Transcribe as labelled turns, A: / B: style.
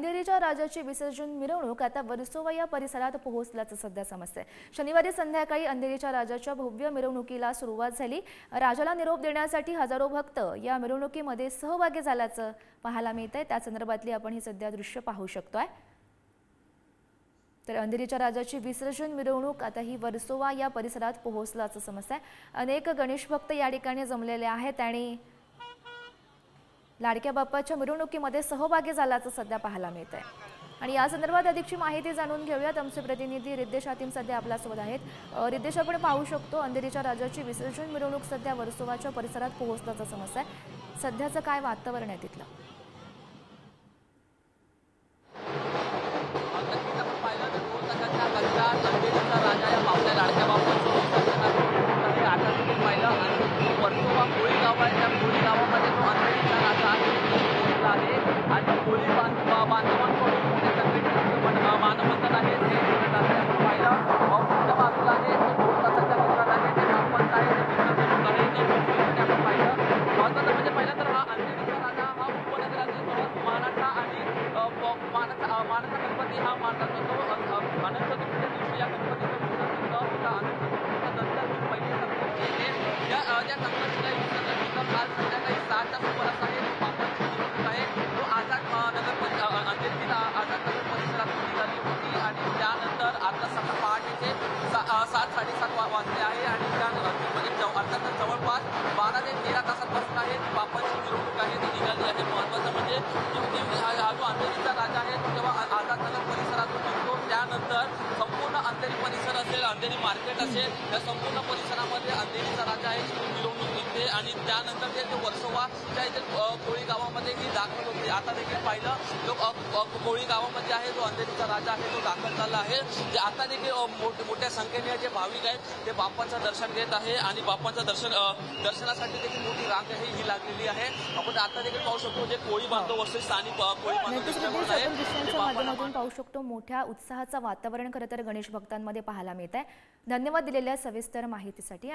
A: अंधेरीच्या राजाची विसर्जन मिरवणूक आता वर्सोवा या परिसरात पोहोचल्याचं सध्या समजतंय। शनिवारी संध्याकाळी अंधेरीच्या राजाच्या भव्य मिरवणुकीला सुरुवात झाली। राजाला निरोप देण्यासाठी हजारो भक्त या मिरवणुकीमध्ये सहभागी झाल्याचं पाहायला मिळतंय। त्या संदर्भातली आपण ही सध्या दृश्य पाहू शकतोय। तर अंधेरीच्या राजाची विसर्जन मिरवणूक आता ही वर्सोवा या परिसरात पोहोचल्याचं समजतंय। अनेक गणेश भक्त या ठिकाणी जमलेले आहेत आणि लाडक्या बाप्पाच्या मिरवणुकीमध्ये सहभागी झाल्याचं सध्या पाहायला मिळतंय। आणि या संदर्भात अधिकची माहिती जाणून घेऊयात। आमचे प्रतिनिधी रिद्धेश हातीम सध्या आपल्या सोबत आहेत। रिद्धेश, आपण पाहू शकतो अंधेरीच्या राजाची विसर्जन मिरवणूक सध्या वर्सोवाच्या परिसरात पोहोचल्याचं समजतंय। सध्याचं काय वातावरण आहे तिथलं?
B: जवळपास 12 ते 13 तासांपासून आहे बाप्पाची मिरवणूक आहे ती निघाली आहे। महत्त्वाचं म्हणजे हा जो अंधेरीचा राजा आहे तो जेव्हा आझाद नगर परिसरातून निघतो त्यानंतर संपूर्ण अंधेरी परिसर असेल, अंधेरी मार्केट असेल, या संपूर्ण परिसरामध्ये अंधेरीचा राजा आहे ती मिरवणूक निघते आणि त्यानंतर ते वर्सोवाच्या इथे कोळी गावामध्ये ही दाखल होते। आता देखील पाहिलं जो कोळी गावामध्ये आहे जो अंधेरीचा राजा आहे तो दाखल झाला आहे। जे आता देखील मोठ्या संख्येने जे भाविक आहेत ते बाप्पाचं दर्शन घेत आहे आणि बाप्पाचं दर्शनासाठी देखील मोठी रांग आहे ही लागलेली आहे। आपण आता देखील पाहू शकतो जे कोळी बांधव असतील, स्थानिक कोळी
A: बांधव पाहू शकतो। मोठ्या उत्साहाचं वातावरण खरं तर गणेश भक्तांमध्ये पाहायला मिळत आहे। धन्यवाद दिलेल्या सविस्तर माहितीसाठी।